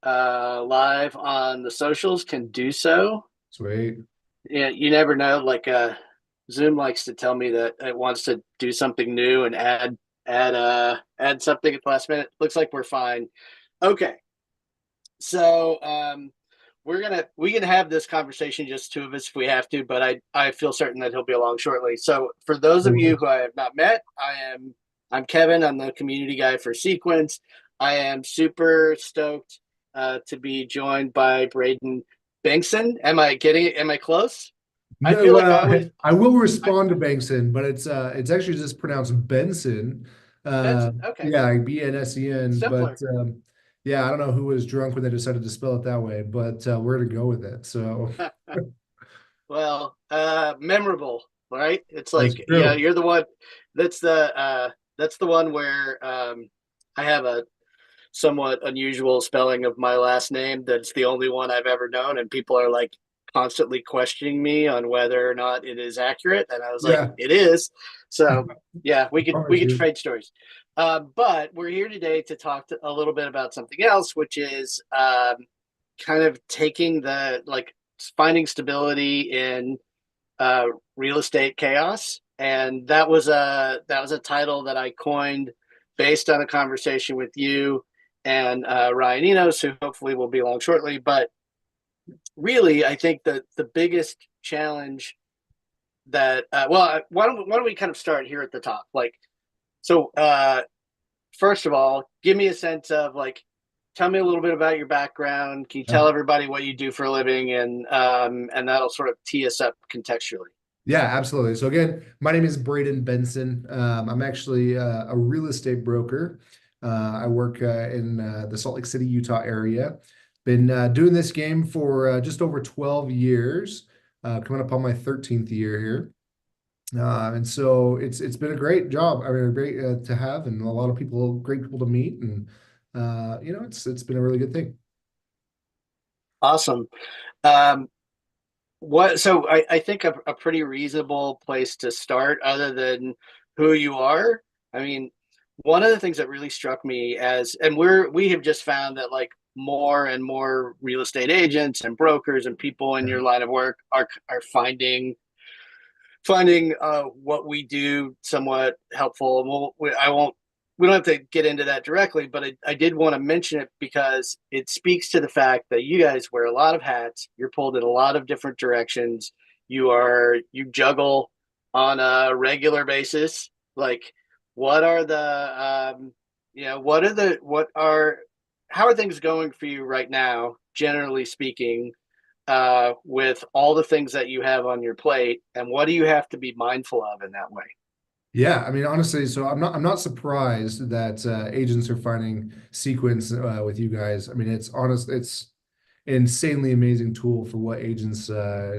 live on the socials can do so. Sweet. Yeah, you never know. Zoom likes to tell me that it wants to do something new and add something at the last minute. Looks like we're fine. Okay, so we can have this conversation just two of us if we have to, but I feel certain that he'll be along shortly. So for those of you Okay. who I have not met, I'm Kevin. I'm the community guy for Sequence. I am super stoked to be joined by Brayden Bengtzen. Am I getting it? Am I close? I No, feel like I well, always I will I, respond to Bengtzen, but it's actually just pronounced Benson. Benson. Okay, Yeah, like Bensen, but simpler. yeah, I don't know who was drunk when they decided to spell it that way, but we're gonna go with it. So Well, memorable, right? It's that's like, yeah, true. you're the one. That's the that's the one where I have a somewhat unusual spelling of my last name. That's the only one I've ever known, and people are like constantly questioning me on whether or not it is accurate. And I was like, Yeah, it is. So yeah, I we promise could you. trade stories. But we're here today to talk a little bit about something else, which is kind of taking the like finding stability in uh, real estate chaos, and that was a title that I coined based on a conversation with you and Ryan Enos, who hopefully will be along shortly. But really, I think that the biggest challenge that why don't we kind of start here at the top, like so. First of all, give me a sense of like, tell me a little bit about your background. Can you Yeah. tell everybody what you do for a living, and that'll sort of tee us up contextually. Yeah, absolutely. So again, my name is Brayden Bengtzen. I'm actually a real estate broker. I work in the Salt Lake City, Utah area. Been doing this game for just over 12 years, coming up on my 13th year here. And so it's been a great job. I mean, great to have, and a lot of people, great people to meet, and it's been a really good thing. Awesome. I think a pretty reasonable place to start, other than who you are. I mean, one of the things that really struck me and we have just found that like more and more real estate agents and brokers and people in Yeah. your line of work are finding what we do somewhat helpful. I won't. We don't have to get into that directly, but I did want to mention it because it speaks to the fact that you guys wear a lot of hats. You're pulled in a lot of different directions. You juggle on a regular basis. Like, what are what are how are things going for you right now, generally speaking, with all the things that you have on your plate, and what do you have to be mindful of in that way? Yeah, I mean, honestly, so I'm not surprised that agents are finding sequence with you guys. I mean, it's an insanely amazing tool for what agents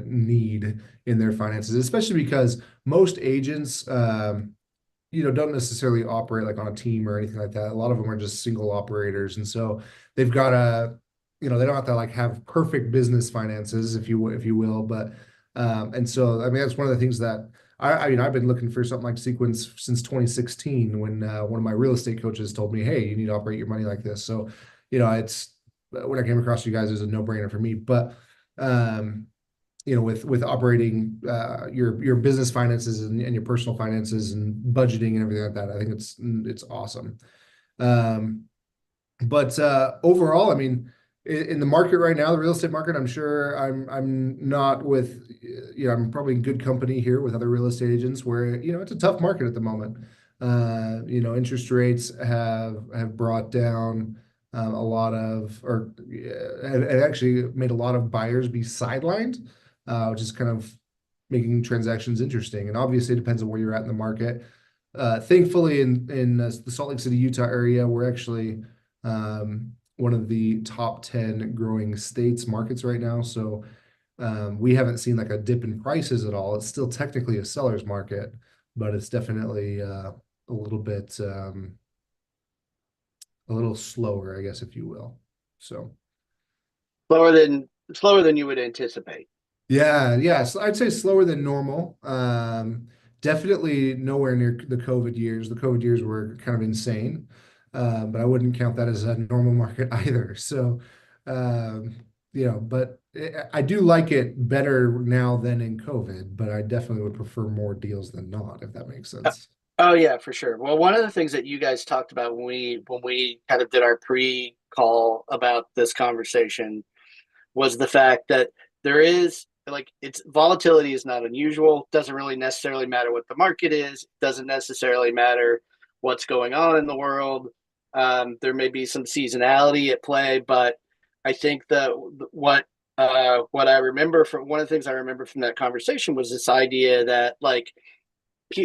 need in their finances, especially because most agents, don't necessarily operate like on a team or anything like that. A lot of them are just single operators, and so they've got to, they don't have to like have perfect business finances, if you will, but and so I mean that's one of the things that I mean I've been looking for something like Sequence since 2016 when one of my real estate coaches told me, hey, you need to operate your money like this. So, it's when I came across you guys, it was a no-brainer for me. But um, with operating your business finances and your personal finances and budgeting and everything like that. I think it's awesome. Um, but overall, I mean, in the market right now, the real estate market, I'm sure I'm not with, I'm probably in good company here with other real estate agents where, it's a tough market at the moment. Interest rates have brought down a lot of, or it actually made a lot of buyers be sidelined, which is kind of making transactions interesting. And obviously, it depends on where you're at in the market. Thankfully, in the Salt Lake City, Utah area, we're actually one of the top 10 growing states markets right now. So we haven't seen like a dip in prices at all. It's still technically a seller's market, but it's definitely a little bit a little slower, I guess, if you will. So Slower than you would anticipate. yeah, yeah. So I'd say slower than normal. Definitely nowhere near the COVID years. The COVID years were kind of insane, but I wouldn't count that as a normal market either. So, Um, but I do like it better now than in COVID, but I definitely would prefer more deals than not, if that makes Uh, sense. Oh yeah, for sure. Well, one of the things that you guys talked about when we kind of did our pre-call about this conversation was the fact that there is like it's volatility is not unusual. Doesn't really necessarily matter what the market is. Doesn't necessarily matter what's going on in the world. There may be some seasonality at play, but I think that what I remember from one of the things I remember from that conversation was this idea that like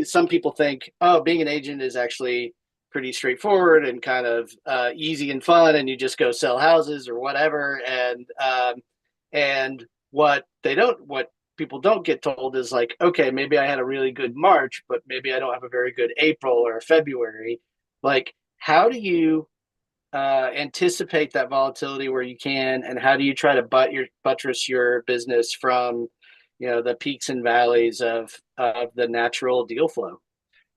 some people think, oh, being an agent is actually pretty straightforward and kind of easy and fun, and you just go sell houses or whatever. And what people don't get told is like, okay, maybe I had a really good March, but maybe I don't have a very good April or a February. Like, how do you anticipate that volatility where you can, and how do you try to buttress your business from, the peaks and valleys of the natural deal flow?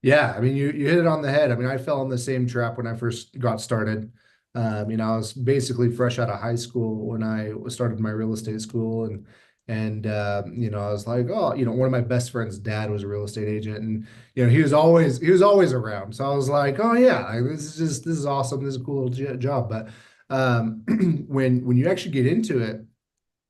Yeah, I mean, you hit it on the head. I mean, I fell in the same trap when I first got started. I was basically fresh out of high school when I started my real estate school, and I was like, oh, one of my best friend's dad was a real estate agent, and he was always around. So I was like, oh yeah, like, this is awesome. This is a cool little job. But when you actually get into it,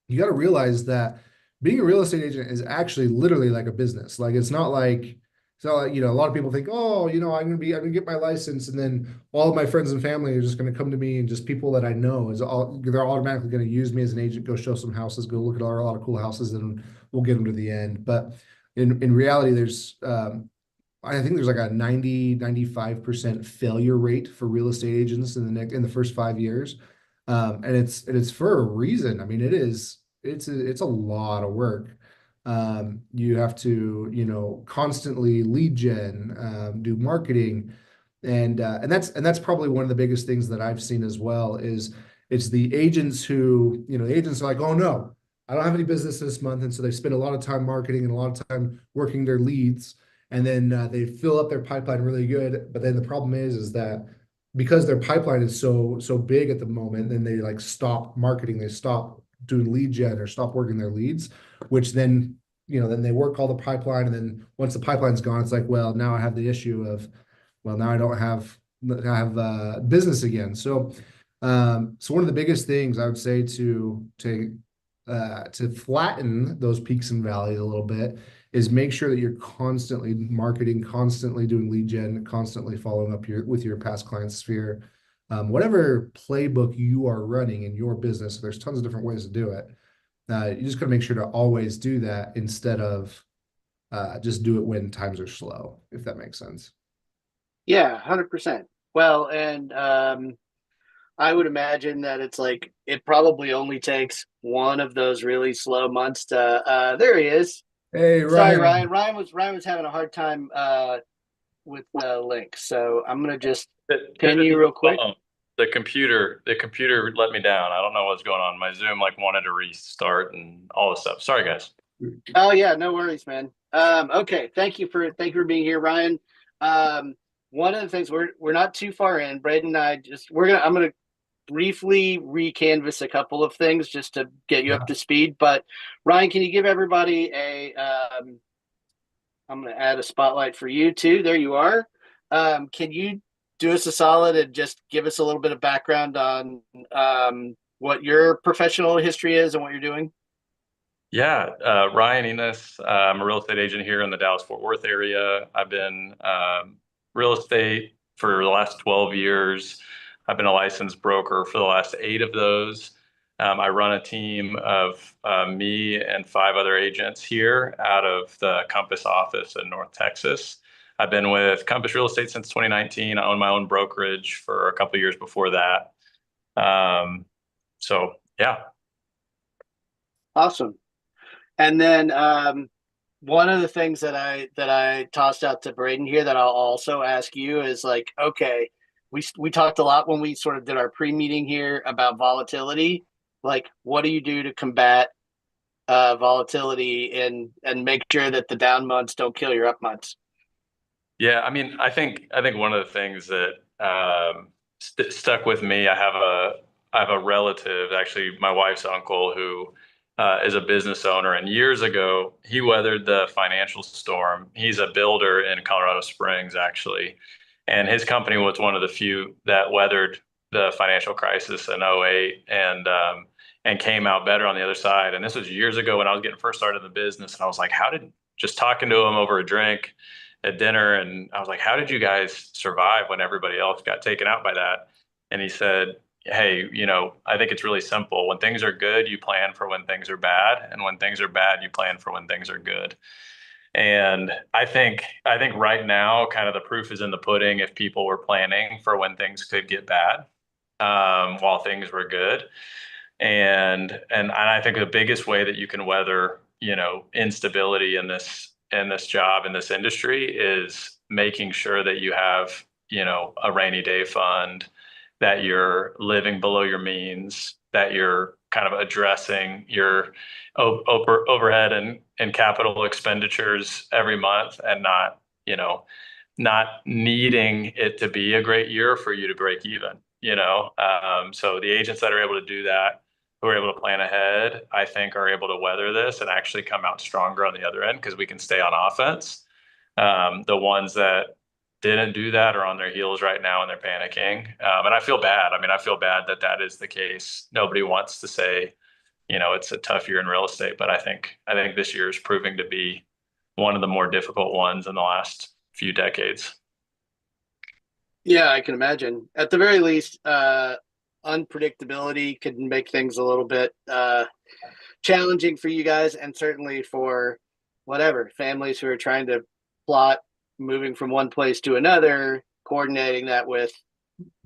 you got to realize that being a real estate agent is actually literally like a business. Like it's not like, a lot of people think, oh, I'm gonna get my license, and then all of my friends and family are just gonna come to me, and just people that I know they're automatically gonna use me as an agent, go show some houses, go look at a lot of cool houses, and we'll get them to the end. But in reality, I think there's like a 90-95% failure rate for real estate agents in the first 5 years. And it's for a reason. I mean, it's a lot of work. You have to, constantly lead gen, do marketing, and that's probably one of the biggest things that I've seen as well is it's the agents who, the agents are like, oh no, I don't have any business this month, and so they spend a lot of time marketing and a lot of time working their leads, and then they fill up their pipeline really good. But then the problem is that because their pipeline is so big at the moment, then they like stop marketing, they stop doing lead gen or stop working their leads, which then they work all the pipeline, and then once the pipeline's gone, it's like, well, now I have the issue of, well, now I don't have business again. So one of the biggest things I would say to flatten those peaks and valleys a little bit is make sure that you're constantly marketing, constantly doing lead gen, constantly following up with your past client sphere. Whatever playbook you are running in your business, there's tons of different ways to do it. You just got to make sure to always do that instead of just do it when times are slow, if that makes sense. Yeah, 100%. Well, and I would imagine that it's like it probably only takes one of those really slow months to. There he is. Hey, Sorry, Ryan. Ryan. Ryan was having a hard time with the link, so I'm gonna just pin Pivot you to real the quick. phone. The computer let me down. I don't know what's going on. My Zoom like wanted to restart and all this stuff. Sorry, guys. Oh yeah, no worries, man. Okay, thank you for being here, Ryan. Um, One of the things we're not too far in. Brayden and I just I'm gonna briefly recanvas a couple of things just to get you up Yeah. to speed. But Ryan, can you give everybody a I'm going to add a spotlight for you too. There you are. Can you do us a solid and just give us a little bit of background on what your professional history is and what you're doing? Yeah, Ryan Enos. I'm a real estate agent here in the Dallas-Fort Worth area. I've been real estate for the last 12 years. I've been a licensed broker for the last 8 of those. I run a team of me and 5 other agents here out of the Compass office in North Texas. I've been with Compass Real Estate since 2019. I own my own brokerage for a couple of years before that. So yeah. Awesome. And then one of the things that I tossed out to Brayden here that I'll also ask you is like, okay, we talked a lot when we sort of did our pre-meeting here about volatility. Like, what do you do to combat volatility and make sure that the down months don't kill your up months? Yeah, I mean, I think one of the things that stuck with me, have a relative, actually my wife's uncle, who is a business owner. And years ago, he weathered the financial storm. He's a builder in Colorado Springs, actually. And his company was one of the few that weathered the financial crisis in '08 and came out better on the other side. And this was years ago when I was getting first started in the business. And I was like, just talking to him over a drink at dinner. And I was like, how did you guys survive when everybody else got taken out by that? And he said, hey, I think it's really simple. When things are good, you plan for when things are bad. And when things are bad, you plan for when things are good. And I think right now, kind of the proof is in the pudding if people were planning for when things could get bad, while things were good. And I think the biggest way that you can weather, instability in this job, in this industry, is making sure that you have, a rainy day fund, that you're living below your means, that you're kind of addressing your overhead and capital expenditures every month, and not needing it to be a great year for you to break even. So the agents that are able to do that, who are able to plan ahead, I think are able to weather this and actually come out stronger on the other end because we can stay on offense. The ones that didn't do that are on their heels right now and they're panicking. And I feel bad. I mean, I feel bad that that is the case. Nobody wants to say, it's a tough year in real estate, but I think this year is proving to be one of the more difficult ones in the last few decades. Yeah, I can imagine. At the very least, unpredictability can make things a little bit challenging for you guys, and certainly for whatever families who are trying to plot moving from one place to another, coordinating that with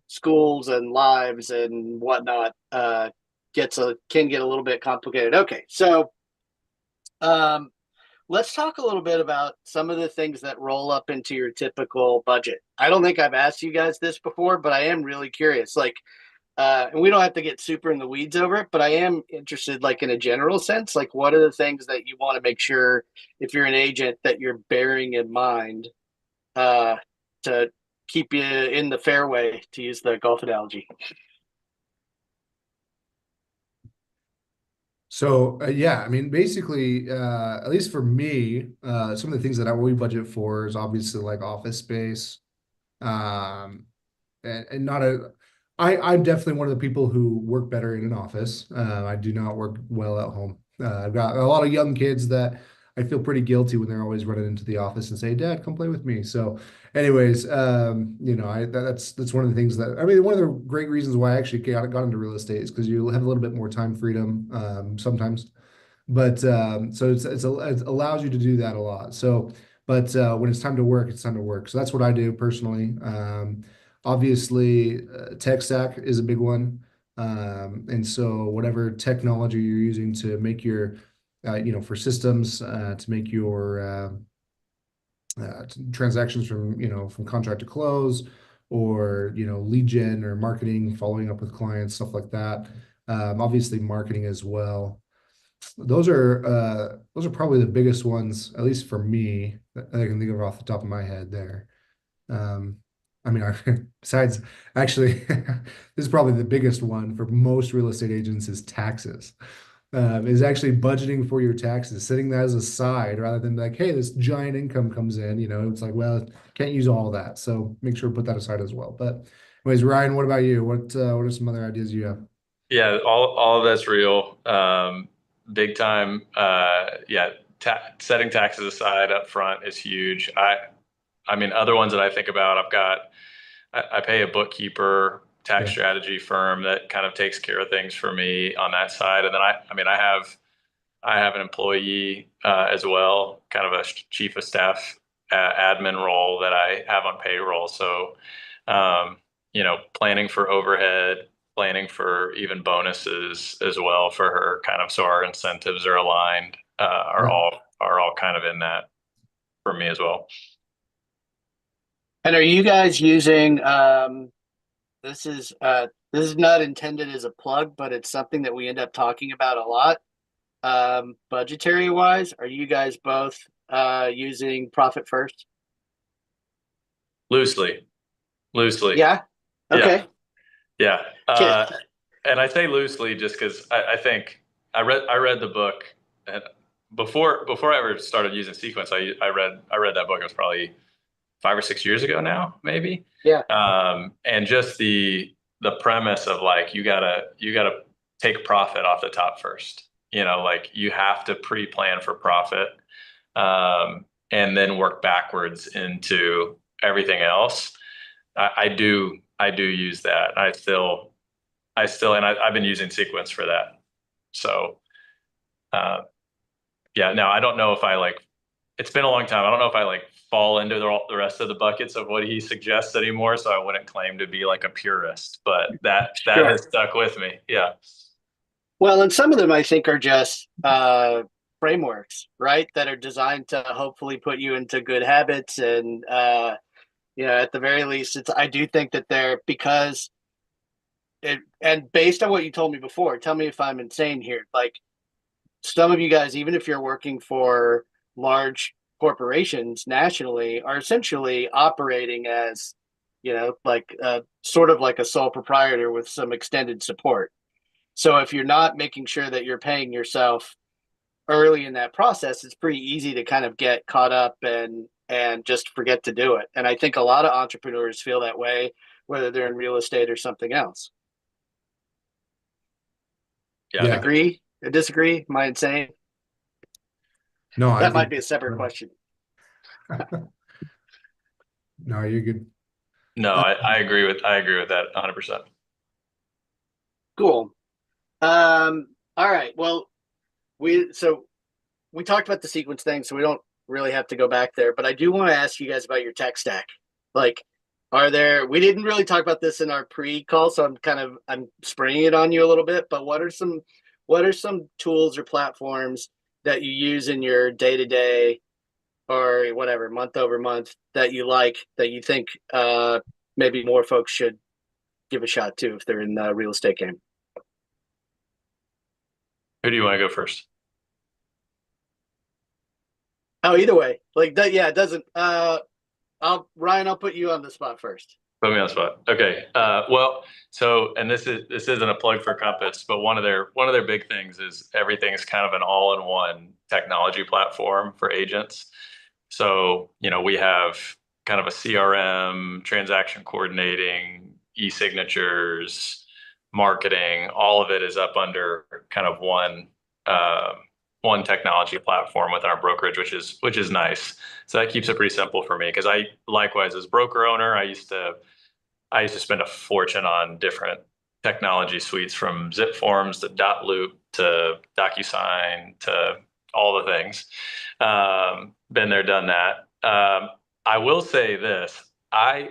schools and lives and whatnot, can get a little bit complicated. Okay, so let's talk a little bit about some of the things that roll up into your typical budget. I don't think I've asked you guys this before, but I am really curious. And we don't have to get super in the weeds over it, but I am interested, like in a general sense, like what are the things that you want to make sure, if you're an agent, that you're bearing in mind to keep you in the fairway, to use the golf analogy. So yeah, I mean, basically, at least for me, some of the things that we budget for is obviously like office space, um, and not a. I'm definitely one of the people who work better in an office. I do not work well at home. I've got a lot of young kids that I feel pretty guilty when they're always running into the office and say, "Dad, come play with me." So, anyways, that's one of the things that I mean, one of the great reasons why I actually got into real estate is because you have a little bit more time freedom sometimes. But so it allows you to do that a lot. So, but when it's time to work, it's time to work. So that's what I do personally. Obviously, tech stack is a big one. And so whatever technology you're using to make your, for systems, to make your transactions from contract to close, or, lead gen or marketing, following up with clients, stuff like that. Obviously marketing as well. Those are probably the biggest ones, at least for me, that I can think of off the top of my head there. I mean, besides, actually, this is probably the biggest one for most real estate agents is taxes. Is actually budgeting for your taxes, setting that as a side rather than like, hey, this giant income comes in, it's like, well, can't use all that. So make sure to put that aside as well. But anyways, Ryan, what about you? What are some other ideas you have? Yeah, all of that's real. Big time. Yeah, setting taxes aside up front is huge. I mean, other ones that I think about, I pay a bookkeeper, tax Yeah. strategy firm that kind of takes care of things for me on that side. And then I have an employee as well, kind of a chief of staff admin role that I have on payroll. So, planning for overhead, planning for even bonuses as well for her, kind of so our incentives are aligned, Yeah. are all kind of in that for me as well. And are you guys using this is not intended as a plug, but it's something that we end up talking about a lot. Budgetary wise, are you guys both using profit first? Loosely. Yeah. Okay. Yeah. Yeah. Kid. and I say loosely just because I think I read the book, and before I ever started using Sequence, I read that book. It was probably 5 or 6 years ago now, maybe. Yeah. And just the premise of like you gotta take profit off the top first. Like you have to pre-plan for profit, and then work backwards into everything else. I do use that. And I've been using Sequence for that. So, uh, yeah, no, I don't know if I like, it's been a long time. I don't know if I like fall into the rest of the buckets of what he suggests anymore. So I wouldn't claim to be like a purist, but that Sure. has stuck with me. Yeah. Well, and some of them I think are just frameworks, right? That are designed to hopefully put you into good habits. And, at the very least, I do think that they're because and based on what you told me before, tell me if I'm insane here. Like some of you guys, even if you're working for large corporations nationally, are essentially operating as, like sort of like a sole proprietor with some extended support. So if you're not making sure that you're paying yourself early in that process, it's pretty easy to kind of get caught up and just forget to do it. And I think a lot of entrepreneurs feel that way, whether they're in real estate or something else. Yeah. Yeah. Agree? Disagree? Am I insane? No, I That might think be a separate question. no, you're good. No, I agree with that 100%. Cool. All right. Well, we talked about the sequence thing, so we don't really have to go back there. But I do want to ask you guys about your tech stack. Like, we didn't really talk about this in our pre-call, so I'm spraying it on you a little bit. But what are some tools or platforms that you use in your day-to-day or whatever, month over month, that you like, that you think maybe more folks should give a shot to if they're in the real estate game? Who do you want to go first? Oh, either way, like that. Yeah, it doesn't. Ryan, I'll put you on the spot first. Put me on the spot. Okay. Well, and this isn't a plug for Compass, but one of their big things is everything is kind of an all-in-one technology platform for agents. So, we have kind of a CRM, transaction coordinating, e-signatures, marketing, all of it is up under kind of one technology platform within our brokerage, which is nice. So that keeps it pretty simple for me because I likewise as broker owner, I used to spend a fortune on different technology suites from zip forms to dot loop to DocuSign to all the things. Been there, done that. I will say this: I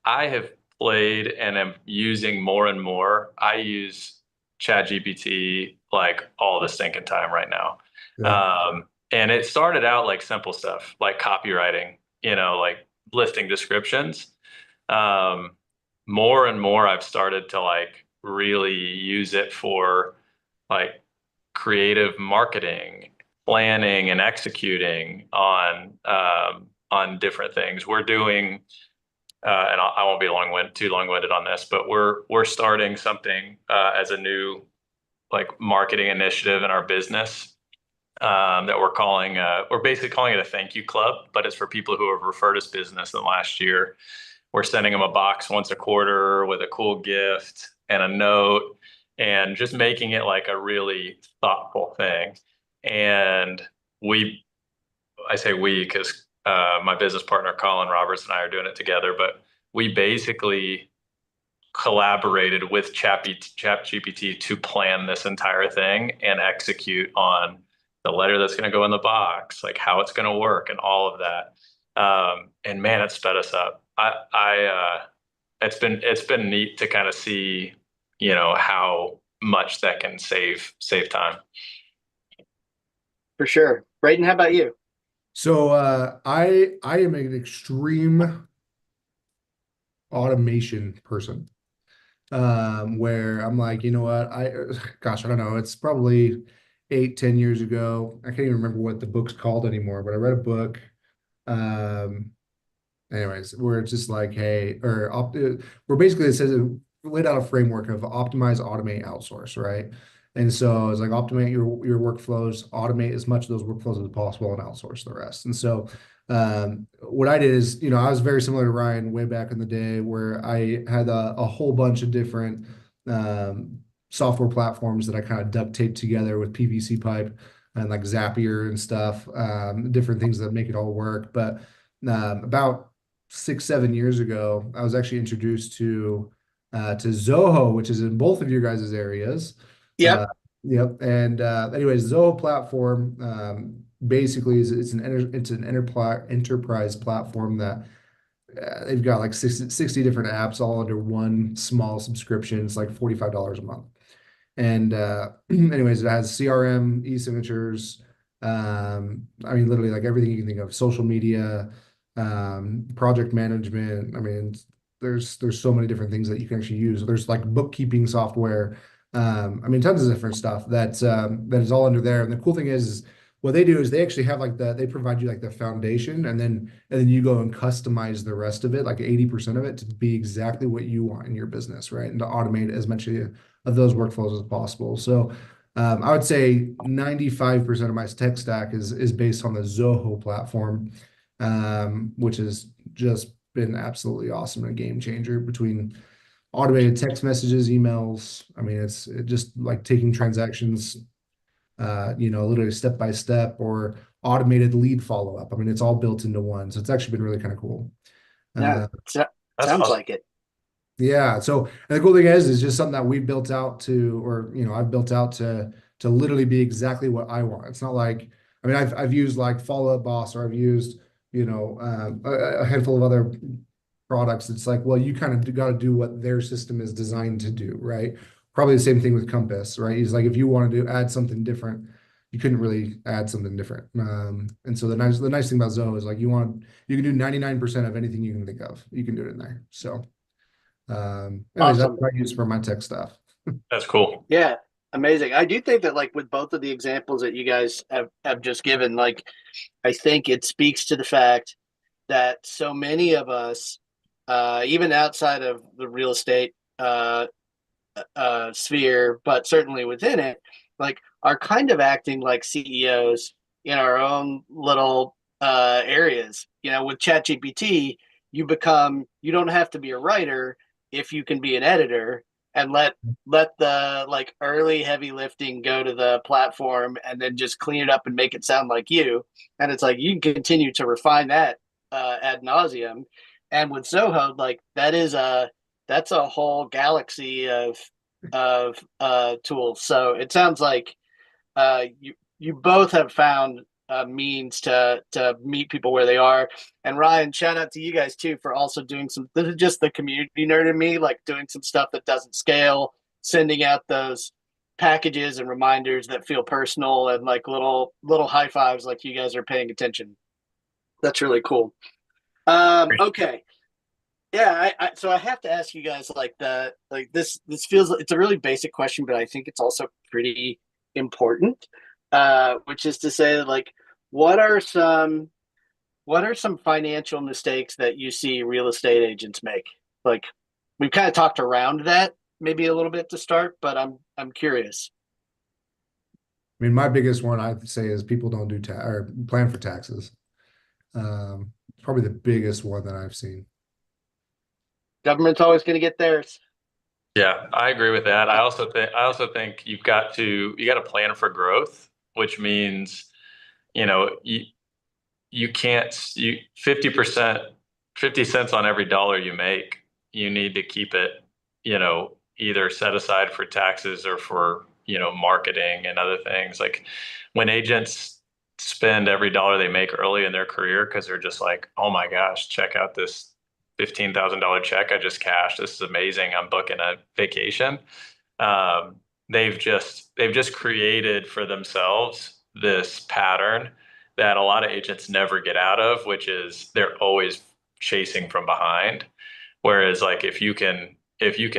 have played and am using more and more. I use ChatGPT like all the stinking time right now. Yeah. And it started out like simple stuff like copywriting, like listing descriptions. More and more I've started to like really use it for like creative marketing, planning and executing on different things. We're doing and I won't be too long-winded on this, but we're starting something as a new like marketing initiative in our business that we're basically calling it a thank you club, but it's for people who have referred us business in the last year. We're sending them a box once a quarter with a cool gift and a note, and just making it like a really thoughtful thing. And I say we because my business partner Colin Roberts and I are doing it together, but we basically collaborated with ChatGPT to plan this entire thing and execute on the letter that's going to go in the box, like how it's going to work and all of that. And man, it sped us up. It's been neat to kind of see, how much that can save time. For sure. Brayden, how about you? So I am an extreme automation person. Where I'm like, you know what? Gosh, I don't know. It's probably 8, 10 years ago. I can't even remember what the book's called anymore, but I read a book. Um, Anyways, where it's just like, hey, where basically it says laid out a framework of optimize, automate, outsource, right? And so it's like optimize your workflows, automate as much of those workflows as possible, and outsource the rest. And so what I did is, I was very similar to Ryan way back in the day, where I had a whole bunch of different software platforms that I kind of duct taped together with PVC pipe and like Zapier and stuff, different things that make it all work. But about 6, 7 years ago, I was actually introduced to Zoho, which is in both of your guys' areas. Yep. Yep. And anyways, Zoho platform basically it's an enterprise platform that they've got like 60 different apps all under one small subscription. It's like $45 a month. And anyways, it has CRM, e-signatures. I mean, literally like everything you can think of, social media, project management. I mean, there's so many different things that you can actually use. There's like bookkeeping software. I mean, tons of different stuff that is all under there. And the cool thing is what they do is they actually have like they provide you like the foundation, and then you go and customize the rest of it, like 80% of it, to be exactly what you want in your business, right? And to automate as much of those workflows as possible. So I would say 95% of my tech stack is based on the Zoho platform, which has just been absolutely awesome and a game changer between automated text messages, emails. I mean, it's just like taking transactions, literally step by step, or automated lead follow-up. I mean, it's all built into one. So it's actually been really kind of cool. Yeah, That's sounds awesome. like it. Yeah. So, and the cool thing is just something that we built out to, or, I've built out to literally be exactly what I want. It's not like, I mean, I've used like Follow Up Boss, or I've used, a handful of other products. It's like, well, you kind of got to do what their system is designed to do, right? Probably the same thing with Compass, right? He's like, if you wanted to add something different, you couldn't really add something different. And so the nice thing about Zoho is like, you can do 99% of anything you can think of. You can do it in there. So anyways, that's Awesome. what I use for my tech stuff. That's cool. Yeah, amazing. I do think that like with both of the examples that you guys have just given, like I think it speaks to the fact that so many of us, even outside of the real estate sphere, but certainly within it, like are kind of acting like CEOs in our own little areas. With ChatGPT, you don't have to be a writer if you can be an editor, and let the like early heavy lifting go to the platform, and then just clean it up and make it sound like you. And it's like you can continue to refine that ad nauseum. And with Zoho, like that's a whole galaxy of tools. So it sounds like you both have found a means to meet people where they are. And Ryan, shout out to you guys too for also doing some. This is just the community nerd in me, like doing some stuff that doesn't scale, sending out those packages and reminders that feel personal, and like little high fives, like you guys are paying attention. That's really cool. Okay. Yeah, so I have to ask you guys this feels, it's a really basic question, but I think it's also pretty important. Which is to say, like, what are some financial mistakes that you see real estate agents make? Like, we've kind of talked around that maybe a little bit to start, but I'm curious. I mean, my biggest one I'd say is people don't do or plan for taxes. It's probably the biggest one that I've seen. Government's always going to get theirs. Yeah, I agree with that. I also think you got to plan for growth, which means, you can't 50%, 50 cents on every dollar you make, you need to keep it, either set aside for taxes or for, marketing and other things. Like when agents spend every dollar they make early in their career because they're just like, oh my gosh, check out this $15,000 check I just cashed. This is amazing. I'm booking a vacation. They've just created for themselves this pattern that a lot of agents never get out of, which is they're always chasing from behind. Whereas like if you can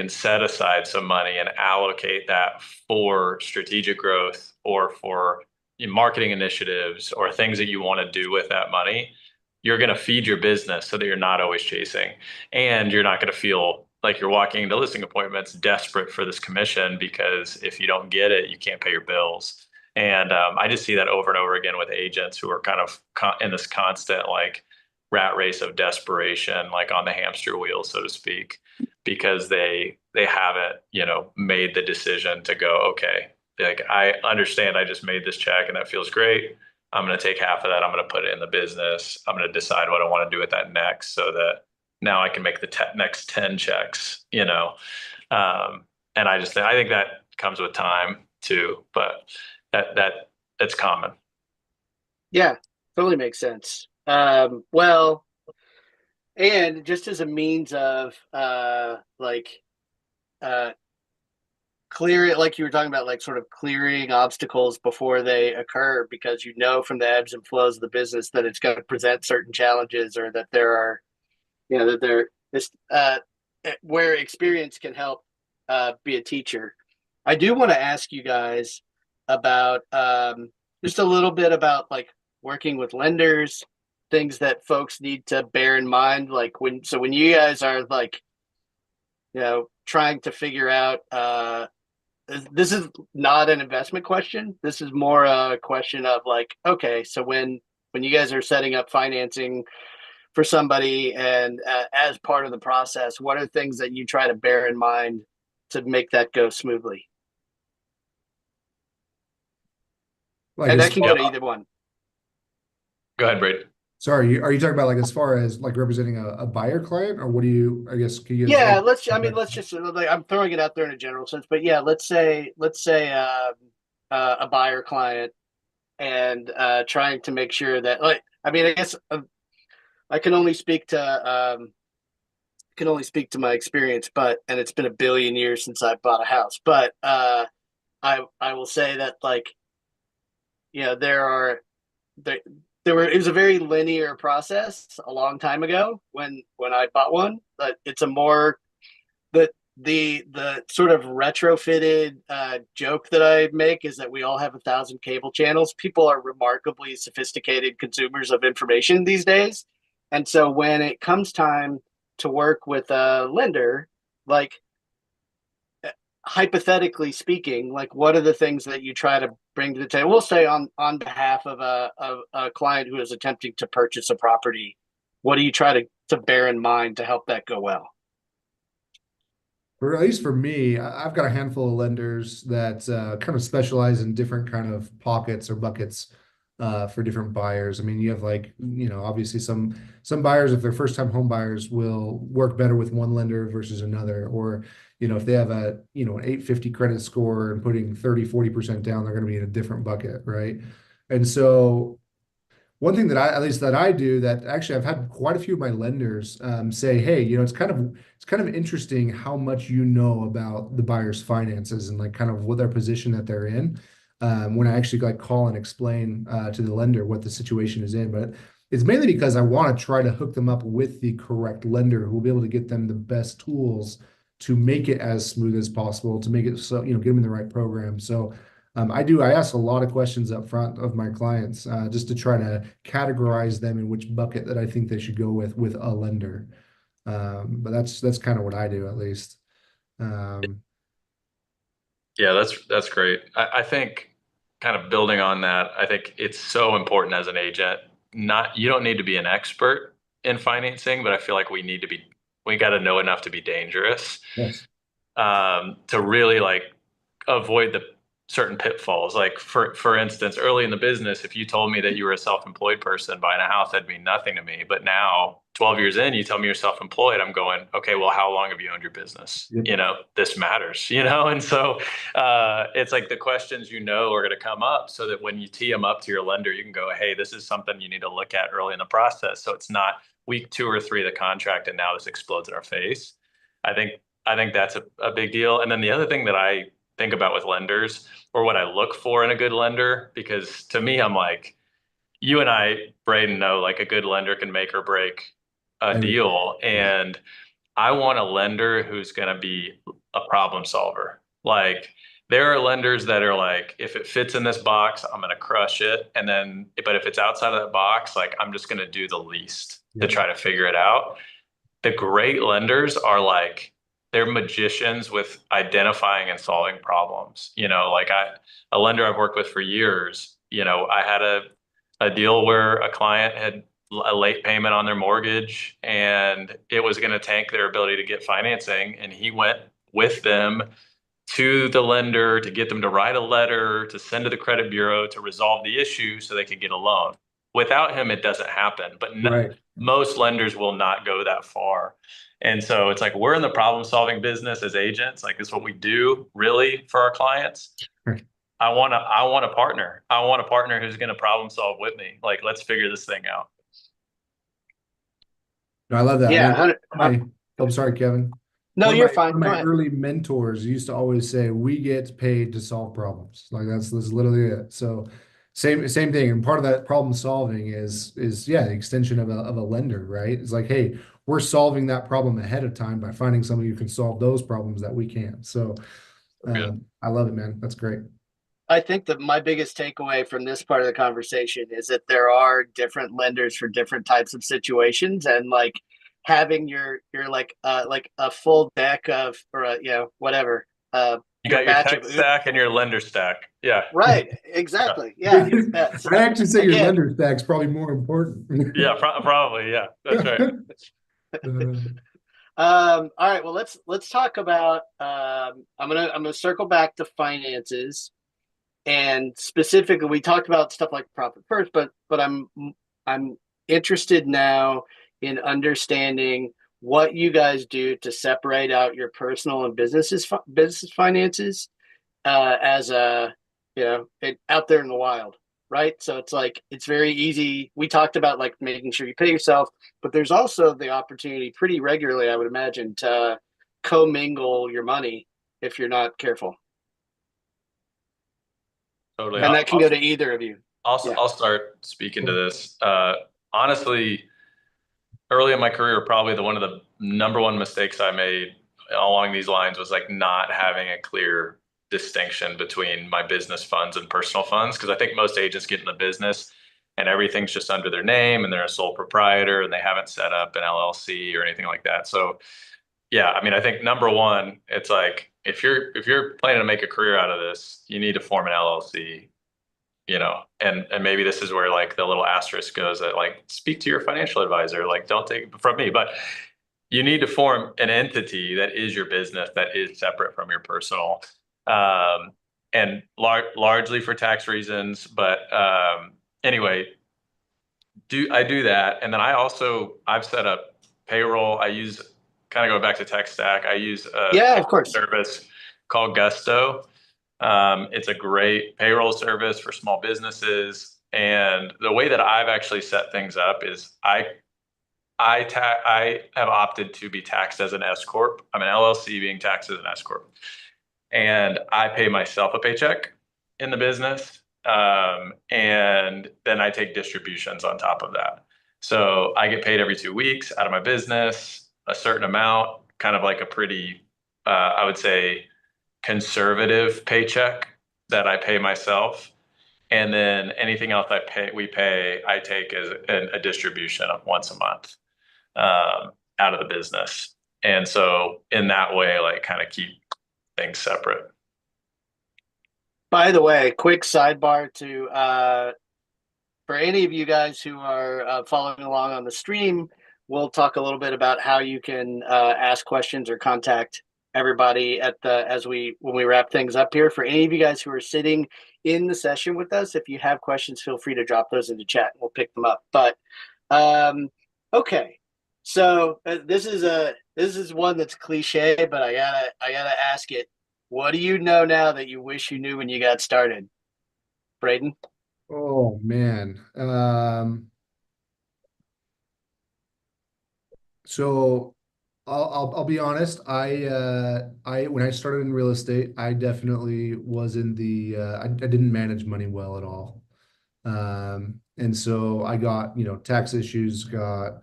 set aside some money and allocate that for strategic growth or for marketing initiatives or things that you want to do with that money, you're going to feed your business so that you're not always chasing, and you're not going to feel like you're walking into listing appointments desperate for this commission because if you don't get it, you can't pay your bills. And I just see that over and over again with agents who are kind of in this constant like rat race of desperation, like on the hamster wheel, so to speak, because they haven't, you know, made the decision to go, okay, like I understand I just made this check and that feels great. I'm going to take half of that. I'm going to put it in the business. I'm going to decide what I want to do with that next so that now I can make the next 10 checks, you know? And I think that comes with time too, but that's common. Yeah, totally makes sense. Well, and just as a means of clear it, like you were talking about, like sort of clearing obstacles before they occur, because you know from the ebbs and flows of the business that it's going to present certain challenges, or that there are, you know, that there this where experience can help be a teacher. I do want to ask you guys about just a little bit about like working with lenders, things that folks need to bear in mind, like when you guys are like, you know, trying to figure out this is not an investment question. This is more a question of like, okay, so when you guys are setting up financing for somebody, and as part of the process, what are things that you try to bear in mind to make that go smoothly? Like, And as that can go to either one. Go ahead, Brayden. sorry, are you talking about like as far as like representing a buyer client, or what do you? I guess can you guys? Yeah, let's just like, I'm throwing it out there in a general sense, but yeah, let's say a buyer client, and trying to make sure that, like, I mean, I guess I can only speak to my experience, but and it's been a billion years since I bought a house, but I will say that, like, you know, there there were it was a very linear process a long time ago when I bought one, but it's a more the the sort of retrofitted joke that I make is that we all have 1,000 cable channels. People are remarkably sophisticated consumers of information these days, and so when it comes time to work with a lender, like, hypothetically speaking, like, what are the things that you try to bring to the table? We'll say on behalf of a client who is attempting to purchase a property, what do you try to bear in mind to help that go well? Or at least for me, I've got a handful of lenders that kind of specialize in different kind of pockets or buckets for different buyers. I mean, you have like, you know, obviously some buyers, if they're first time home buyers, will work better with one lender versus another. Or, you know, if they have a, you know, an 850 credit score and putting 30-40% down, they're going to be in a different bucket, right? And so one thing that at least that I do, that actually I've had quite a few of my lenders say, hey, you know, it's kind of interesting how much you know about the buyer's finances and like kind of what their position that they're in. When I actually like call and explain to the lender what the situation is in, but it's mainly because I want to try to hook them up with the correct lender who will be able to get them the best tools to make it as smooth as possible, to make it so, you know, give them the right program. So I ask a lot of questions up front of my clients just to try to categorize them in which bucket that I think they should go with a lender. But that's kind of what I do, at least. Yeah, that's great. I think kind of building on that, I think it's so important as an agent. Not You don't need to be an expert in financing, but I feel like we got to know enough to be dangerous, Yes. to really like avoid the certain pitfalls. Like for instance, early in the business, if you told me that you were a self-employed person buying a house, that'd mean nothing to me. But now, 12 years in, you tell me you're self-employed, I'm going, okay, well, how long have you owned your business? Yep. You know, this matters, you know? And so it's like the questions, you know, are going to come up so that when you tee them up to your lender, you can go, hey, this is something you need to look at early in the process. So it's not week 2 or 3 of the contract and now this explodes in our face. I think I think that's a big deal. And then the other thing that I think about with lenders, or what I look for in a good lender, because to me, I'm like, you and I, Brayden, know like a good lender can make or break a deal. And I want a lender who's going to be a problem solver. Like, there are lenders that are like, if it fits in this box, I'm going to crush it. And then, but if it's outside of that box, like, I'm just going to do the least to try to figure it out. The great lenders are like, they're magicians with identifying and solving problems. Like a lender I've worked with for years, I had a deal where a client had a late payment on their mortgage and it was going to tank their ability to get financing. And he went with them to the lender to get them to write a letter to send to the credit bureau to resolve the issue so they could get a loan. Without him, it doesn't happen. But Right. most lenders will not go that far. And so it's like we're in the problem solving business as agents. Like it's what we do really for our clients. Right. I want a partner. I want a partner who's going to problem solve with me. Like let's figure this thing out. No, I love that. Yeah. I'm sorry, Kevin. No, you're fine. One Go of my ahead. early mentors used to always say, "We get paid to solve problems." Like that's literally it. So same thing. And part of that problem solving is yeah, the extension of a lender, right? It's like, hey, we're solving that problem ahead of time by finding somebody who can solve those problems that we can't. So I love it, man. That's great. I think that my biggest takeaway from this part of the conversation is that there are different lenders for different types of situations, and like having your like a full deck of or whatever You your got your batch tech of stack and your lender stack. Yeah. right, exactly, yeah. I'd actually say your Again, lender stack's probably more important. Yeah, probably. Yeah, that's right. all right, well let's talk about I'm gonna circle back to finances. And specifically, we talked about stuff like profit first, but I'm interested now in understanding what you guys do to separate out your personal and business finances as a out there in the wild, right? So it's like it's very easy. We talked about like making sure you pay yourself, but there's also the opportunity pretty regularly, I would imagine, to commingle your money if you're not careful. Totally. And that can go to either of you. I'll start speaking to this. Honestly, early in my career, probably one of the number one mistakes I made along these lines was like not having a clear distinction between my business funds and personal funds. Because I think most agents get in the business and everything's just under their name and they're a sole proprietor and they haven't set up an LLC or anything like that. So yeah, I mean, I think number one, it's like if you're planning to make a career out of this, you need to form an LLC, and maybe this is where like the little asterisk goes that like speak to your financial advisor, like don't take it from me, but you need to form an entity that is your business that is separate from your personal, and largely for tax reasons. But anyway, I do that, and then I've set up payroll. I use kind of go back to tech stack. I use Of course, service called Gusto. It's a great payroll service for small businesses. And the way that I've actually set things up is I have opted to be taxed as an S corp. I'm an LLC being taxed as an S corp, and I pay myself a paycheck in the business, and then I take distributions on top of that. So I get paid every 2 weeks out of my business, a certain amount, kind of like a pretty, I would say, conservative paycheck that I pay myself. And then anything else I take as a distribution of once a month out of the business. And so in that way, like kind of keep things separate. By the way, quick sidebar to for any of you guys who are following along on the stream, we'll talk a little bit about how you can ask questions or contact everybody when we wrap things up here. For any of you guys who are sitting in the session with us, if you have questions, feel free to drop those into chat and we'll pick them up. But okay, so this is one that's cliche, but I gotta ask it. What do you know now that you wish you knew when you got started, Brayden? Oh man. So I'll be honest. I when I started in real estate, I definitely was in the I didn't manage money well at all. And so I got, tax issues, got,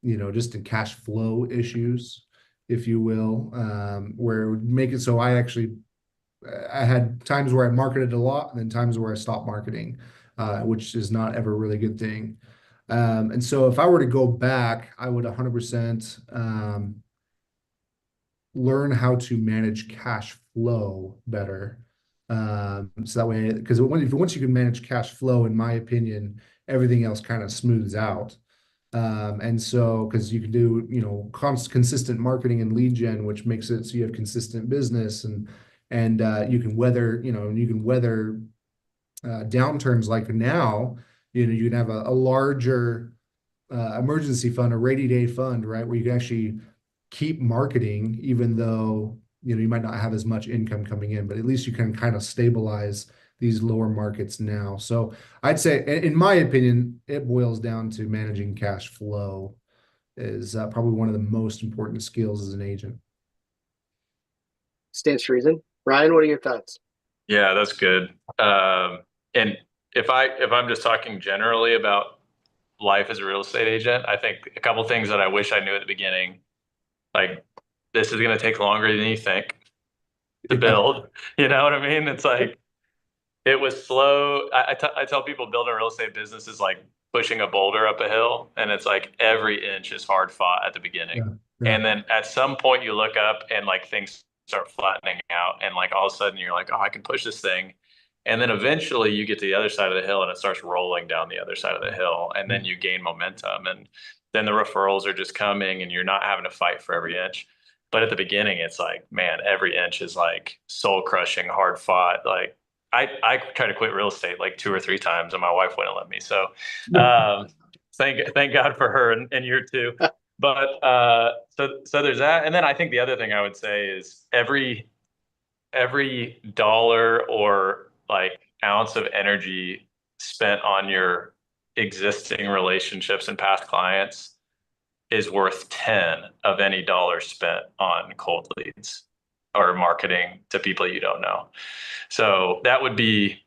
just in cash flow issues, if you will, where it would make it so I had times where I marketed a lot and then times where I stopped marketing, which is not ever a really good thing. And so if I were to go back, I would 100% learn how to manage cash flow better. So that way, because once you can manage cash flow, in my opinion, everything else kind of smooths out. And so, because you can do, consistent marketing and lead gen, which makes it so you have consistent business, and you can weather, downturns like now. You can have a larger emergency fund, a rainy day fund, right, where you can actually keep marketing, even though you might not have as much income coming in, but at least you can kind of stabilize these lower markets now. So I'd say, in my opinion, it boils down to managing cash flow is probably one of the most important skills as an agent. Stands to reason. Ryan, what are your thoughts? Yeah, that's good. And if I'm just talking generally about life as a real estate agent, I think a couple things that I wish I knew at the beginning, like this is going to take longer than you think to build. You know what I mean? It's like it was slow. I tell people building a real estate business is like pushing a boulder up a hill, and it's like every inch is hard fought at the beginning. Yeah, yeah. And then at some point you look up and like things start flattening out, and like all of a sudden you're like, oh, I can push this thing. And then eventually you get to the other side of the hill and it starts rolling down the other side of the hill, and then you gain momentum, and then the referrals are just coming and you're not having to fight for every inch. But at the beginning, it's like, man, every inch is like soul crushing, hard fought. Like I tried to quit real estate like 2 or 3 times and my wife wouldn't let me. So thank God for her and year two. But so there's that. And then I think the other thing I would say is every dollar or like ounce of energy spent on your existing relationships and past clients is worth 10 of any dollar spent on cold leads or marketing to people you don't know. So that would be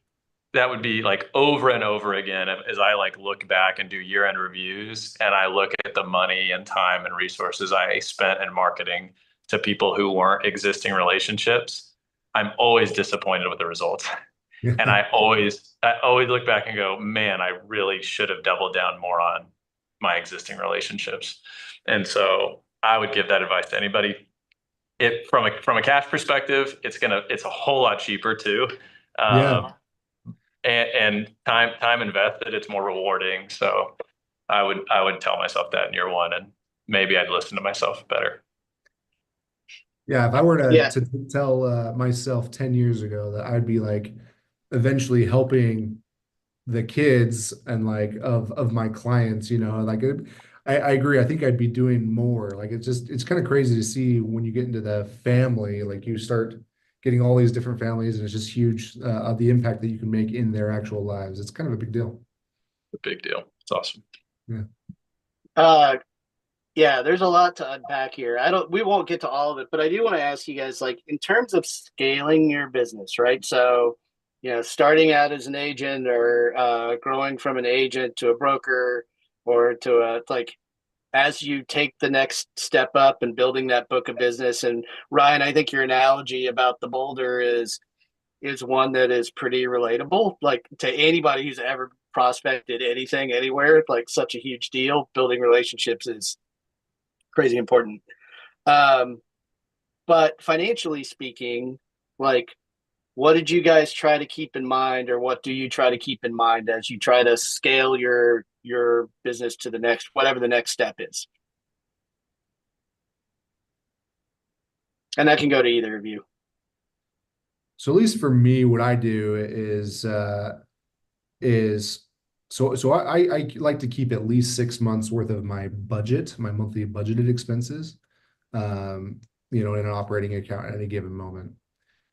like over and over again as I like look back and do year-end reviews, and I look at the money and time and resources I spent in marketing to people who weren't existing relationships. I'm always disappointed with the results. And I always look back and go, man, I really should have doubled down more on my existing relationships. And so I would give that advice to anybody. From a cash perspective, it's a whole lot cheaper too. Yeah. And time invested, it's more rewarding. So I would tell myself that in year one, and maybe I'd listen to myself better. Yeah, if I were to tell myself 10 years ago that I'd be like eventually helping the kids and like of my clients, like I agree. I think I'd be doing more. Like it's kind of crazy to see when you get into the family, like you start getting all these different families, and it's just huge of the impact that you can make in their actual lives. It's kind of a big deal. A big deal. It's awesome. Yeah. Yeah, there's a lot to unpack here. We won't get to all of it, but I do want to ask you guys, like, in terms of scaling your business, right? So, starting out as an agent or growing from an agent to a broker or to as you take the next step up and building that book of business. And Ryan, I think your analogy about the boulder is one that is pretty relatable, like to anybody who's ever prospected anything anywhere. Like, such a huge deal. Building relationships is crazy important. But financially speaking, like, what did you guys try to keep in mind, or what do you try to keep in mind as you try to scale your business to the next, whatever the next step is? And that can go to either of you. So at least for me, what I do is so I like to keep at least 6 months worth of my budget, my monthly budgeted expenses, in an operating account at any given moment.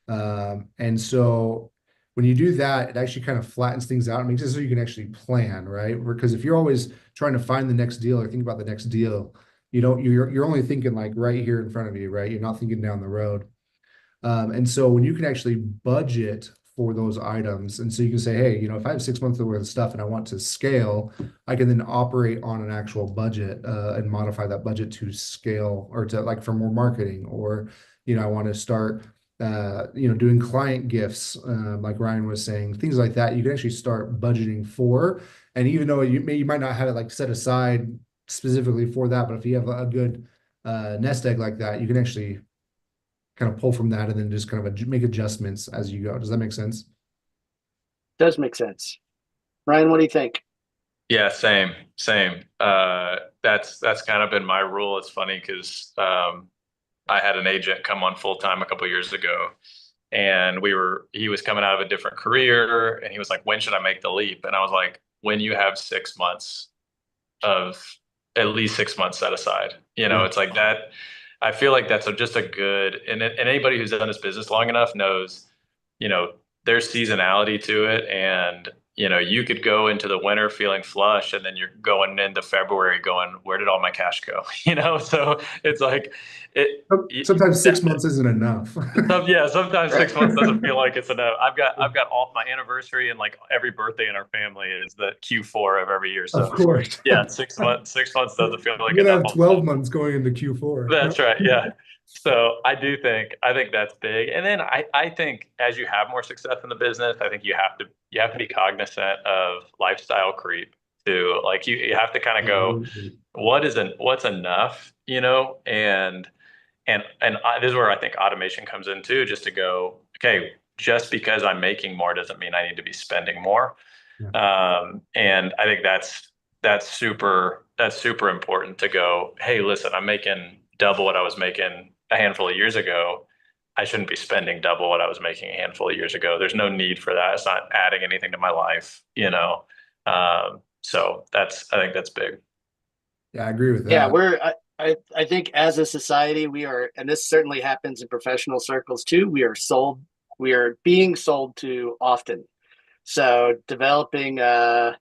And so when you do that, it actually kind of flattens things out and makes it so you can actually plan, right? Because if you're always trying to find the next deal or think about the next deal, you're only thinking like right here in front of you, right? You're not thinking down the road. And so when you can actually budget for those items, and so you can say, hey, if I have 6 months worth of stuff and I want to scale, I can then operate on an actual budget and modify that budget to scale or to like for more marketing, or I want to start doing client gifts, like Ryan was saying, things like that. You can actually start budgeting for, and even though you might not have it like set aside specifically for that, but if you have a good nest egg like that, you can actually kind of pull from that and then just kind of make adjustments as you go. Does that make sense? Does make sense. Ryan, what do you think? Yeah, same. That's kind of been my rule. It's funny because I had an agent come on full time a couple of years ago, and he was coming out of a different career, and he was like, "When should I make the leap?" And I was like, "When you have 6 months of at least 6 months set aside." Yeah. It's like that. I feel like that's just a good, and anybody who's done this business long enough knows, you know, there's seasonality to it. And, you could go into the winter feeling flush, and then you're going into February going, where did all my cash go? So it's like, Sometimes that, 6 months isn't enough. yeah, sometimes 6 months doesn't feel like it's enough. I've got all my anniversary, and like every birthday in our family is the Q4 of every year. Of So course. yeah, 6 months doesn't feel like You're gonna enough have all the 12 time. months going into Q4. That's right. Yeah. So I think that's big. And then I think as you have more success in the business, I think you have to be cognizant of lifestyle creep too. Like you have to kind of go, what's enough, and this is where I think automation comes in too, just to go, okay, just because I'm making more doesn't mean I need to be spending more. Yeah. And I think that's super important to go, hey, listen, I'm making double what I was making a handful of years ago. I shouldn't be spending double what I was making a handful of years ago. There's no need for that. It's not adding anything to my life. So I think that's big. Yeah, I agree with Yeah, that. I think as a society we are, and this certainly happens in professional circles too, we are being sold to often. So developing the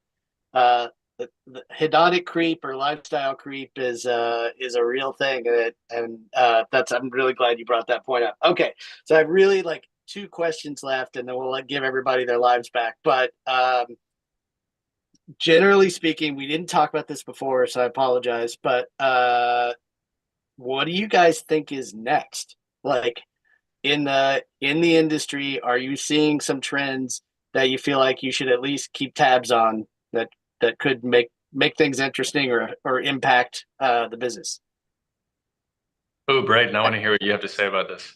hedonic creep or lifestyle creep is a real thing, and that's, I'm really glad you brought that point up. Okay, so I have really like two questions left, and then we'll give everybody their lives back. But generally speaking, we didn't talk about this before, so I apologize. But what do you guys think is next? Like in the industry, are you seeing some trends that you feel like you should at least keep tabs on that could make things interesting or impact the business? Oh, Brayden, I want to hear what you have to say about this.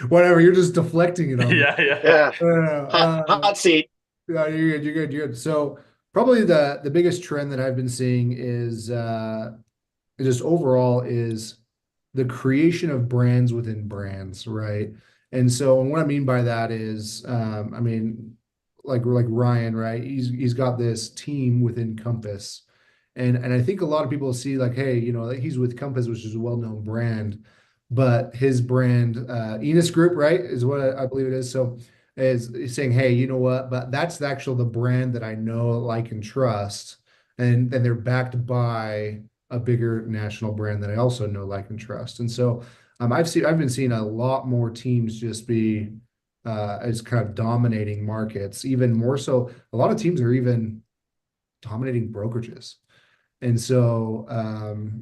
Whatever, you're just deflecting it on me. Yeah, yeah. Yeah, hot seat. Yeah, you're good, you're good. So probably the biggest trend that I've been seeing is just overall is the creation of brands within brands, right? And so and what I mean by that is, I mean, like Ryan, right? He's got this team within Compass. And I think a lot of people see like, hey, like he's with Compass, which is a well-known brand, but his brand, Enos Group, right, is what I believe it is. So is saying, hey, you know what? But that's the brand that I know, like, and trust, and then they're backed by a bigger national brand that I also know, like, and trust. And so I've been seeing a lot more teams just be as kind of dominating markets, even more so. A lot of teams are even dominating brokerages. And so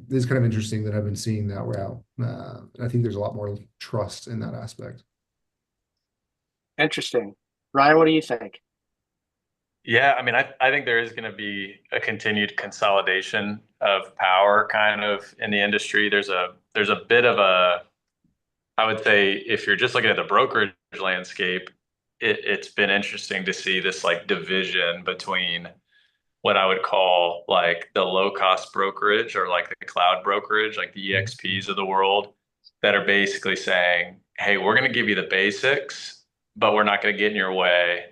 it's kind of interesting that I've been seeing that route. I think there's a lot more trust in that aspect. Interesting. Ryan, what do you think? Yeah, I mean, I think there is going to be a continued consolidation of power kind of in the industry. There's a bit of I would say, if you're just looking at the brokerage landscape, it's been interesting to see this like division between what I would call like the low cost brokerage, or like the cloud brokerage, like the EXPs of the world, that are basically saying, hey, we're going to give you the basics, but we're not going to get in your way.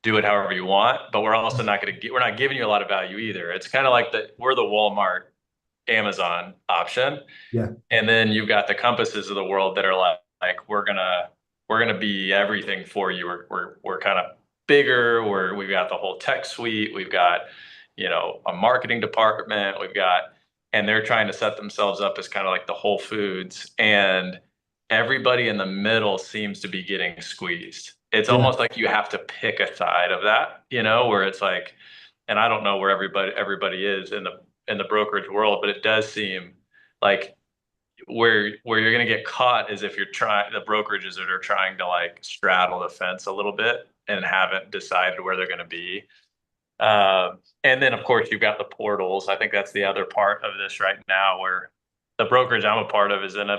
Do it however you want, but we're not giving you a lot of value either. It's kind of like we're the Walmart, Amazon option. Yeah. And then you've got the Compasses of the world that are like we're gonna be everything for you. We're kind of bigger. We've got the whole tech suite. We've got a marketing department. And they're trying to set themselves up as kind of like the Whole Foods, and everybody in the middle seems to be getting squeezed. It's almost like you have to pick a side of that, where it's like, and I don't know where everybody is in the brokerage world, but it does seem like where you're going to get caught is if you're trying the brokerages that are trying to like straddle the fence a little bit and haven't decided where they're going to be. And then of course you've got the portals. I think that's the other part of this right now, where the brokerage I'm a part of is in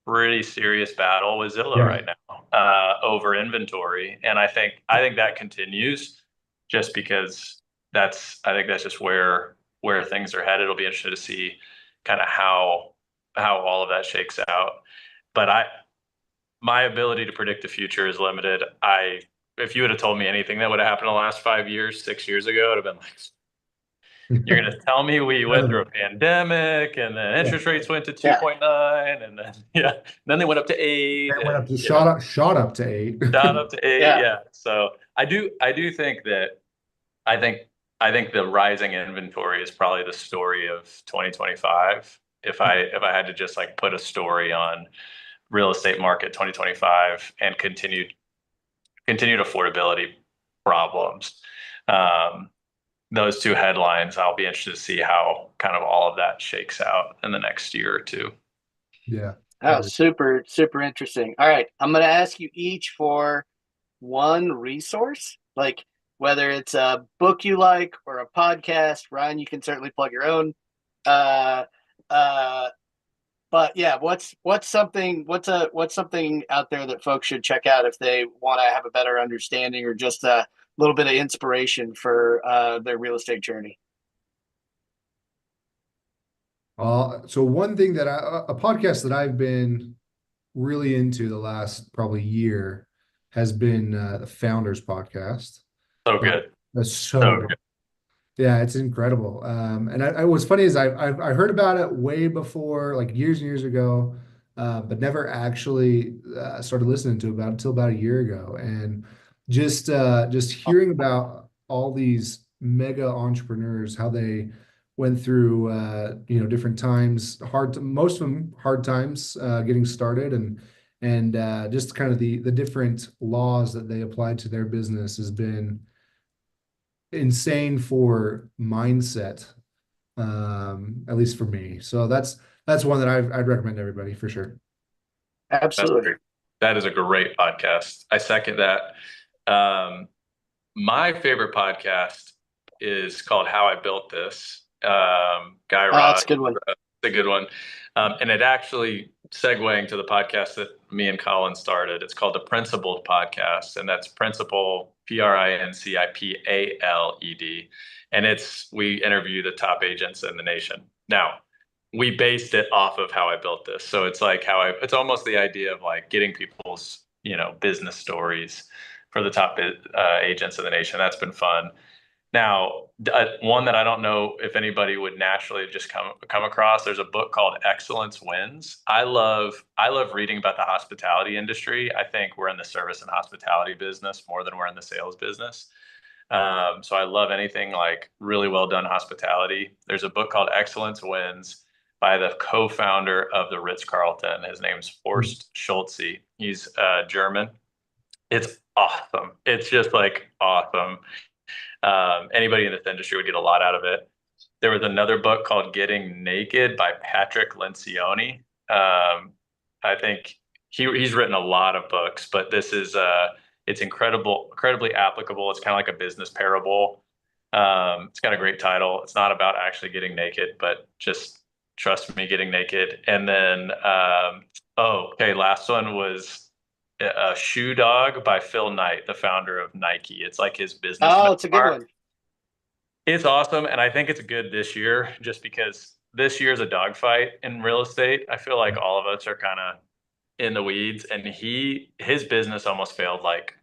pretty serious battle with Zillow Yeah. right now over inventory, and I think that continues just because I think that's just where things are headed. It'll be interesting to see kind of how all of that shakes out. But my ability to predict the future is limited. If you would have told me anything that would have happened in the last 5 years, 6 years ago, I'd have been like, you're going to tell me we went through a pandemic and then Yeah. interest rates went to Yeah. 2.9 and then, yeah, then they went up to 8 It went up and, to shot up to 8. shot up to 8. Yeah. Yeah. So I do think that, I think, I think the rising inventory is probably the story of 2025. If I had to just like put a story on real estate market 2025 and continued affordability problems. Those two headlines, I'll be interested to see how kind of all of that shakes out in the next year or two. Yeah. Oh, super, super interesting. All right. I'm going to ask you each for one resource, like whether it's a book you like or a podcast. Ryan, you can certainly plug your own. Uh, uh, but yeah, what's something out there that folks should check out if they want to have a better understanding or just a little bit of inspiration for their real estate journey? So one thing that a podcast that I've been really into the last probably year has been the Founders Podcast. So good. That's so So good. good. Yeah, it's incredible. And what's funny is I heard about it way before, like years and years ago, but never actually started listening to about it until about a year ago. And just hearing about all these mega entrepreneurs, how they went through different times, most of them hard times getting started, and just kind of the different laws that they applied to their business has been insane for mindset, at least for me. So that's one that I'd recommend to everybody for sure. Absolutely. That is a great podcast. I second that. My favorite podcast is called How I Built This. Guy Raz, That's a good one. a good one. And it actually segueing to the podcast that me and Colin started. It's called the Principled Podcast, and that's Principle, Principaled. And we interview the top agents in the nation. Now, we based it off of How I Built This. So it's like it's almost the idea of like getting people's, business stories for the top agents in the nation. That's been fun. Now, one that I don't know if anybody would naturally just come across. There's a book called Excellence Wins. I love reading about the hospitality industry. I think we're in the service and hospitality business more than we're in the sales business. So I love anything like really well done hospitality. There's a book called Excellence Wins by the co-founder of the Ritz-Carlton. His name's Horst Schulze. He's German. It's awesome. It's just like awesome. Anybody in this industry would get a lot out of it. There was another book called Getting Naked by Patrick Lencioni. I think he's written a lot of books, but this is it's incredibly applicable. It's kind of like a business parable. It's got a great title. It's not about actually getting naked, but just trust me, getting naked. And then last one was Shoe Dog by Phil Knight, the founder of Nike. It's like his business. Oh, it's a good one. It's awesome, and I think it's good this year, just because this year's a dogfight in real estate. I feel like all of us are kind of in the weeds, and his business almost failed like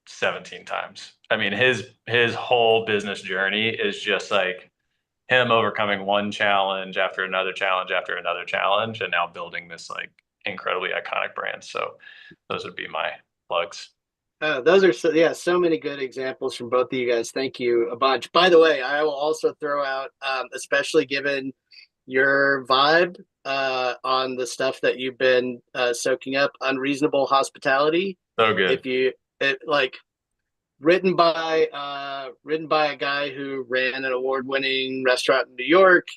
17 times. I mean, his whole business journey is just like him overcoming one challenge after another challenge after another challenge, and now building this like incredibly iconic brand. So those would be my plugs. Those are so many good examples from both of you guys. Thank you a bunch. By the way, I will also throw out, especially given your vibe on the stuff that you've been soaking up, Unreasonable Hospitality. So good. Written by a guy who ran an award-winning restaurant in New York.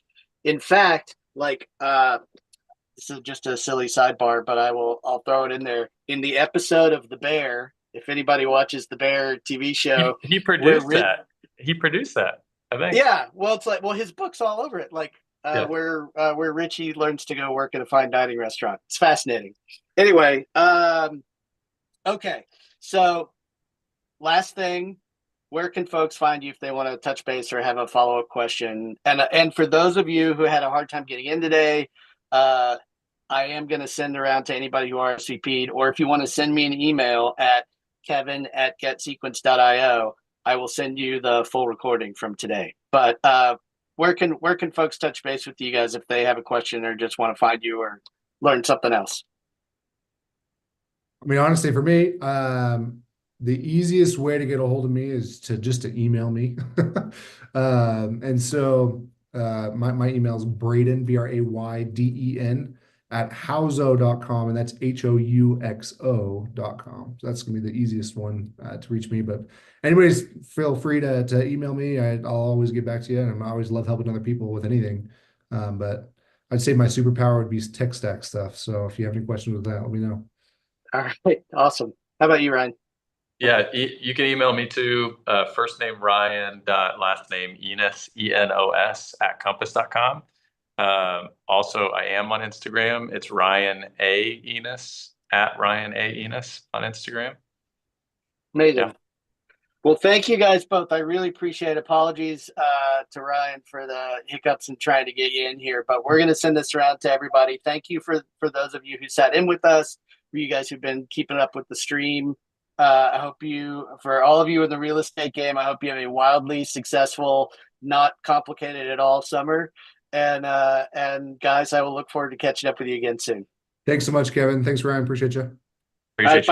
In fact, this is just a silly sidebar, but I'll throw it in there. In the episode of The Bear, if anybody watches the Bear TV show, he produced that. He produced that, I think. Yeah, well, it's like, his book's all over it. Like Yeah. where Richie learns to go work at a fine dining restaurant. It's fascinating. Anyway, okay. So last thing, where can folks find you if they want to touch base or have a follow-up question? And for those of you who had a hard time getting in today, I am going to send around to anybody who RSVP'd, or if you want to send me an email at kevin@getsequence.io, I will send you the full recording from today. But where can folks touch base with you guys if they have a question or just want to find you or learn something else? I mean, honestly, for me, the easiest way to get a hold of me is to email me. And so my email is Brayden, Brayden, at houxo.com, and that's HOUXO.com. So that's gonna be the easiest one to reach me. But anyways, feel free to email me. I'll always get back to you, and I always love helping other people with anything. But I'd say my superpower would be tech stack stuff. So if you have any questions with that, let me know. All right, awesome. How about you, Ryan? Yeah, you can email me too. First name Ryan, last name Enos, Enos @compass.com. Also, I am on Instagram. It's Ryan A. Enos, @Ryan A. Enos on Instagram. Amazing. Yeah. Well, thank you guys both. I really appreciate it. Apologies to Ryan for the hiccups and trying to get you in here, but we're going to send this around to everybody. Thank you for those of you who sat in with us, for you guys who've been keeping up with the stream. I hope for all of you in the real estate game, I hope you have a wildly successful, not complicated at all summer. And guys, I will look forward to catching up with you again soon. Thanks so much, Kevin. Thanks, Ryan. Appreciate you. Appreciate you.